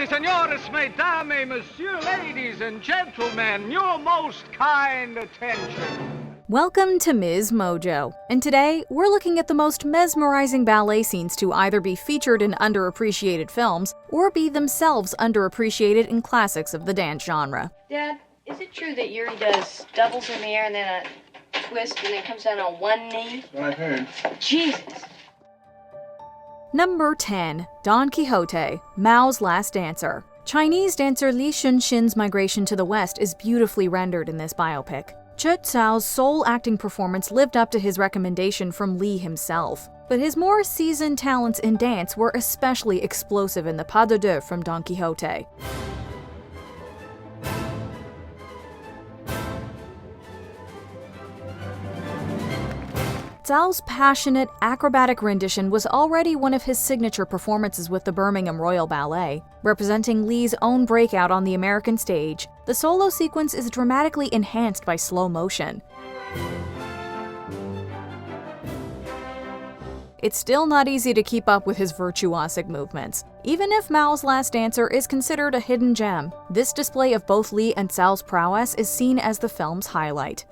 et seigneurs, mesdames et messieurs, ladies and gentlemen, your most kind attention. Welcome to MsMojo, and today we're looking at the most mesmerizing ballet scenes to either be featured in underappreciated films or be themselves underappreciated in classics of the dance genre. Dad, is it true that Yuri does doubles in the air and then a twist and then comes down on one knee? That's what I've heard. Jesus. Number 10. Don Quixote, Mao's Last Dancer. Chinese dancer Li Shunxin's migration to the West is beautifully rendered in this biopic. Che Cao's sole acting performance lived up to his recommendation from Li himself, but his more seasoned talents in dance were especially explosive in the pas de deux from Don Quixote. Cao's passionate, acrobatic rendition was already one of his signature performances with the Birmingham Royal Ballet. Representing Li's own breakout on the American stage, the solo sequence is dramatically enhanced by slow motion. It's still not easy to keep up with his virtuosic movements. Even if Mao's Last Dancer is considered a hidden gem, this display of both Li and Cao's prowess is seen as the film's highlight.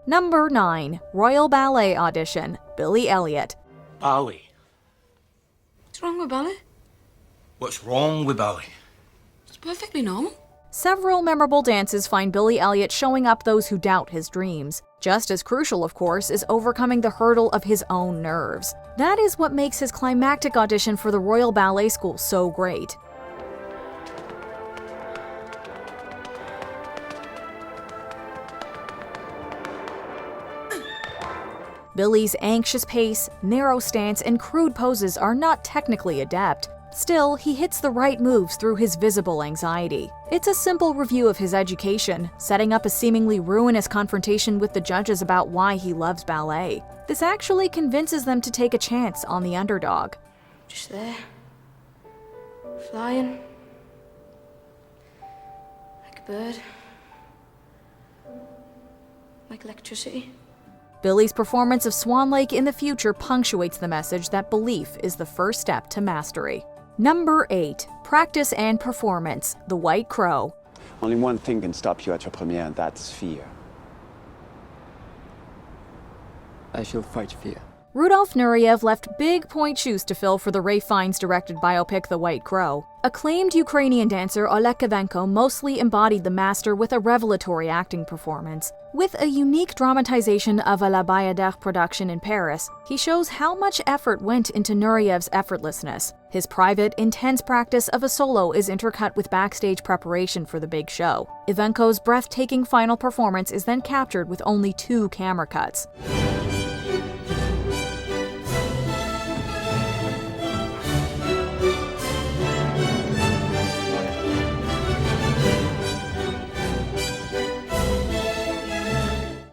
Number 9. Royal Ballet Audition, Billy Elliot. Ballet. What's wrong with ballet? What's wrong with ballet? It's perfectly normal. Several memorable dances find Billy Elliot showing up those who doubt his dreams. Just as crucial, of course, is overcoming the hurdle of his own nerves. That is what makes his climactic audition for the Royal Ballet School so great. Billy's anxious pace, narrow stance, and crude poses are not technically adept. Still, he hits the right moves through his visible anxiety. It's a simple review of his education, setting up a seemingly ruinous confrontation with the judges about why he loves ballet. This actually convinces them to take a chance on the underdog. Just there. Flying. Like a bird. Like electricity. Billy's performance of Swan Lake in the future punctuates the message that belief is the first step to mastery. Number 8. Practice and Performance, The White Crow. Only one thing can stop you at your premiere, and that's fear. I shall fight fear. Rudolf Nureyev left big point shoes to fill for the Ralph Fiennes-directed biopic The White Crow. Acclaimed Ukrainian dancer Oleg Kavenko mostly embodied the master with a revelatory acting performance. With a unique dramatization of a La Bayadère production in Paris, he shows how much effort went into Nureyev's effortlessness. His private, intense practice of a solo is intercut with backstage preparation for the big show. Ivanko's breathtaking final performance is then captured with only 2 camera cuts.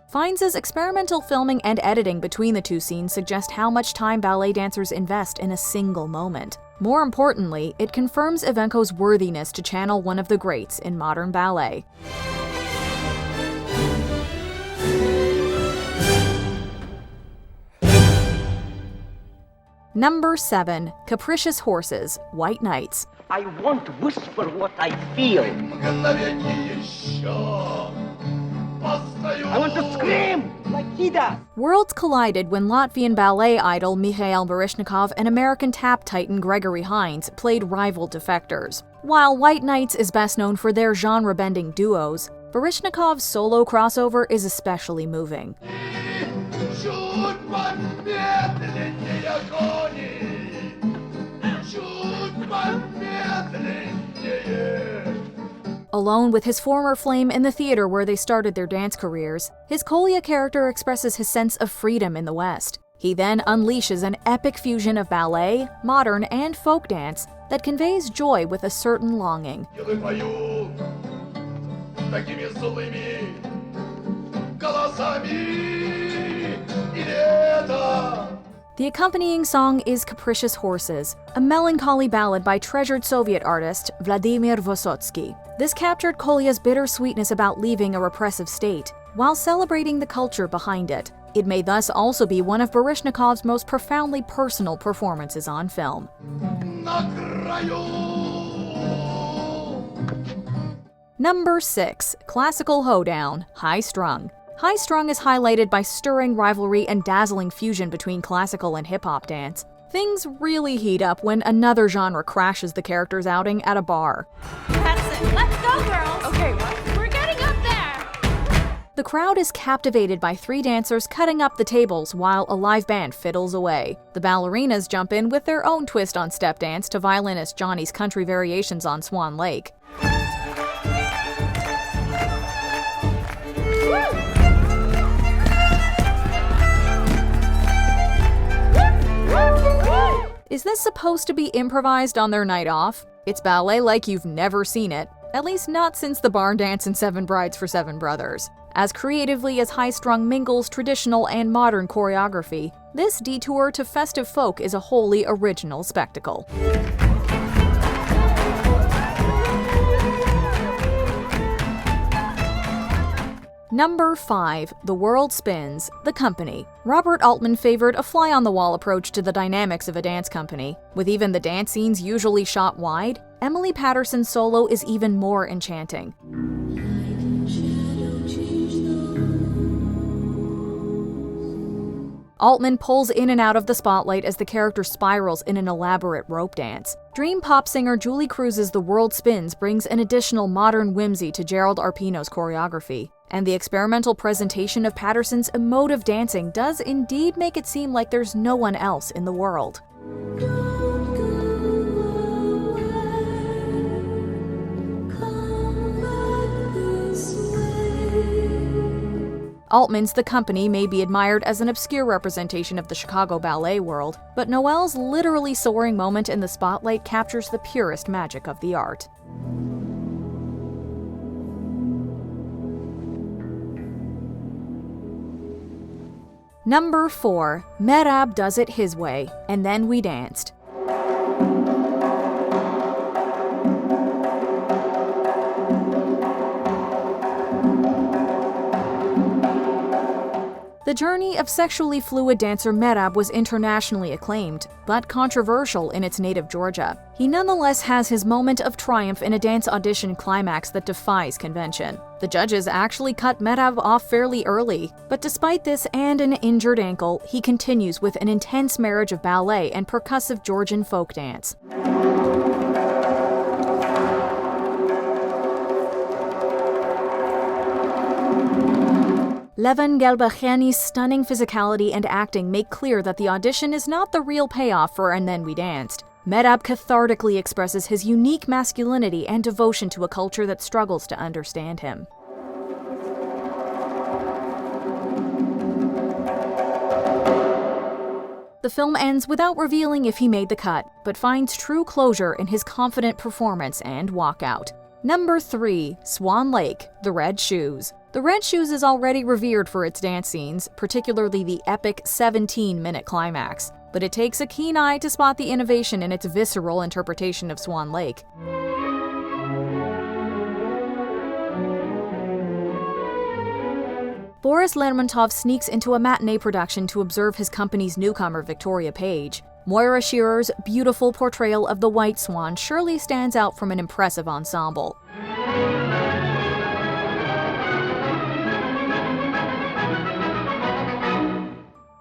Fiennes' experimental filming and editing between the 2 scenes suggest how much time ballet dancers invest in a single moment. More importantly, it confirms Ivanko's worthiness to channel one of the greats in modern ballet. Number 7. Capricious Horses, White Knights. I want to whisper what I feel. I want to scream like he does. Worlds collided when Latvian ballet idol Mikhail Baryshnikov and American tap titan Gregory Hines played rival defectors. While White Knights is best known for their genre-bending duos, Baryshnikov's solo crossover is especially moving. Alone with his former flame in the theater where they started their dance careers, his Kolya character expresses his sense of freedom in the West. He then unleashes an epic fusion of ballet, modern, and folk dance that conveys joy with a certain longing. The accompanying song is Capricious Horses, a melancholy ballad by treasured Soviet artist Vladimir Vysotsky. This captured Kolya's bitter sweetness about leaving a repressive state, while celebrating the culture behind it. It may thus also be one of Baryshnikov's most profoundly personal performances on film. Number 6. Classical Hoedown, High Strung. High Strung is highlighted by stirring rivalry and dazzling fusion between classical and hip-hop dance. Things really heat up when another genre crashes the character's outing at a bar. That's it. Let's go, girls. Okay, what? We're getting up there. The crowd is captivated by 3 dancers cutting up the tables while a live band fiddles away. The ballerinas jump in with their own twist on step dance to violinist Johnny's country variations on Swan Lake. Is this supposed to be improvised on their night off? It's ballet like you've never seen it, at least not since the barn dance in Seven Brides for Seven Brothers. As creatively as High Strung mingles traditional and modern choreography, this detour to festive folk is a wholly original spectacle. Number 5. The World Spins, The Company. Robert Altman favored a fly-on-the-wall approach to the dynamics of a dance company. With even the dance scenes usually shot wide, Emily Patterson's solo is even more enchanting. Altman pulls in and out of the spotlight as the character spirals in an elaborate rope dance. Dream pop singer Julie Cruz's The World Spins brings an additional modern whimsy to Gerald Arpino's choreography. And the experimental presentation of Patterson's emotive dancing does indeed make it seem like there's no one else in the world. Altman's The Company may be admired as an obscure representation of the Chicago ballet world, but Noel's literally soaring moment in the spotlight captures the purest magic of the art. Number 4. Metab Does It His Way, And Then We Danced. The journey of sexually fluid dancer Metab was internationally acclaimed, but controversial in its native Georgia. He nonetheless has his moment of triumph in a dance audition climax that defies convention. The judges actually cut Metab off fairly early, but despite this and an injured ankle, he continues with an intense marriage of ballet and percussive Georgian folk dance. Levan Gelbachani's stunning physicality and acting make clear that the audition is not the real payoff for And Then We Danced. Metab cathartically expresses his unique masculinity and devotion to a culture that struggles to understand him. The film ends without revealing if he made the cut, but finds true closure in his confident performance and walkout. Number 3. Swan Lake, The Red Shoes. The Red Shoes is already revered for its dance scenes, particularly the epic 17-minute climax, but it takes a keen eye to spot the innovation in its visceral interpretation of Swan Lake. Boris Lermontov sneaks into a matinee production to observe his company's newcomer, Victoria Page. Moira Shearer's beautiful portrayal of the White Swan surely stands out from an impressive ensemble.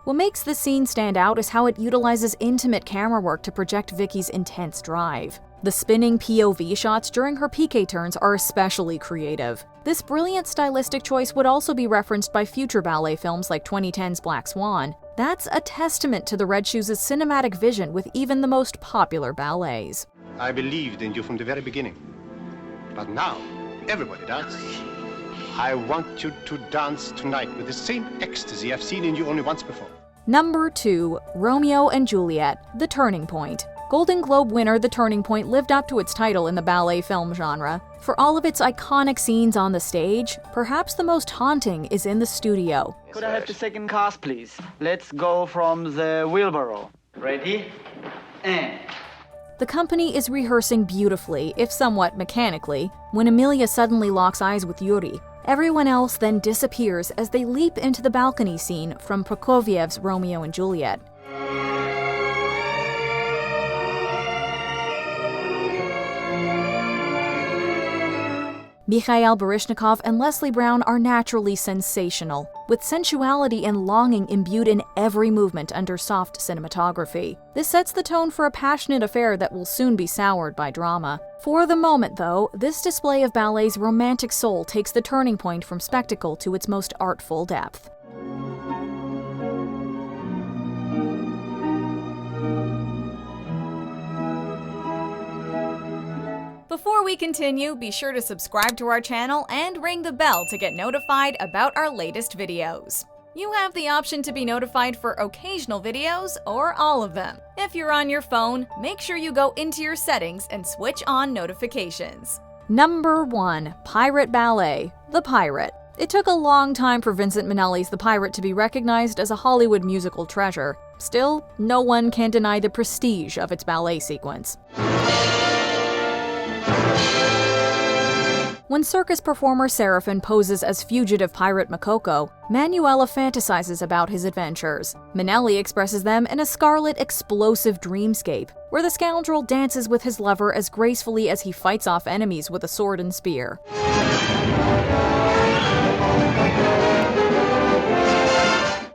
What makes this scene stand out is how it utilizes intimate camera work to project Vicky's intense drive. The spinning POV shots during her piqué turns are especially creative. This brilliant stylistic choice would also be referenced by future ballet films like 2010's Black Swan. That's a testament to the Red Shoes' cinematic vision with even the most popular ballets. I believed in you from the very beginning. But now, everybody does. I want you to dance tonight with the same ecstasy I've seen in you only once before. Number 2. Romeo and Juliet, The Turning Point. Golden Globe winner The Turning Point lived up to its title in the ballet film genre. For all of its iconic scenes on the stage, perhaps the most haunting is in the studio. Could I have the second cast, please? Let's go from the wheelbarrow. Ready? And... The company is rehearsing beautifully, if somewhat mechanically, when Emilia suddenly locks eyes with Yuri. Everyone else then disappears as they leap into the balcony scene from Prokofiev's Romeo and Juliet. Mikhail Baryshnikov and Leslie Brown are naturally sensational, with sensuality and longing imbued in every movement under soft cinematography. This sets the tone for a passionate affair that will soon be soured by drama. For the moment, though, this display of ballet's romantic soul takes the turning point from spectacle to its most artful depth. Before we continue, be sure to subscribe to our channel and ring the bell to get notified about our latest videos. You have the option to be notified for occasional videos or all of them. If you're on your phone, make sure you go into your settings and switch on notifications. Number 1. Pirate Ballet, The Pirate. It took a long time for Vincent Minnelli's The Pirate to be recognized as a Hollywood musical treasure. Still, no one can deny the prestige of its ballet sequence. When circus performer Seraphin poses as fugitive pirate Makoko, Manuela fantasizes about his adventures. Minnelli expresses them in a scarlet, explosive dreamscape, where the scoundrel dances with his lover as gracefully as he fights off enemies with a sword and spear.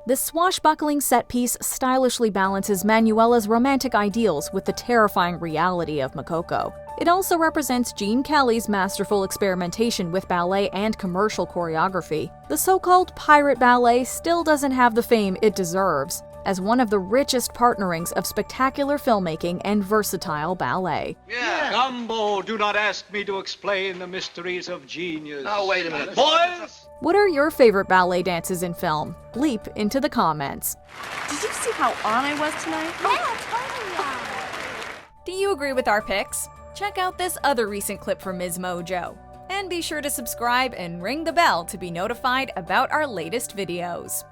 This swashbuckling set piece stylishly balances Manuela's romantic ideals with the terrifying reality of Makoko. It also represents Gene Kelly's masterful experimentation with ballet and commercial choreography. The so-called pirate ballet still doesn't have the fame it deserves, as one of the richest partnerings of spectacular filmmaking and versatile ballet. Gumbo, do not ask me to explain the mysteries of genius. Oh, wait a minute. Boys! What are your favorite ballet dances in film? Leap into the comments. Did you see how on I was tonight? Yeah, totally. Do you agree with our picks? Check out this other recent clip from MsMojo. And be sure to subscribe and ring the bell to be notified about our latest videos.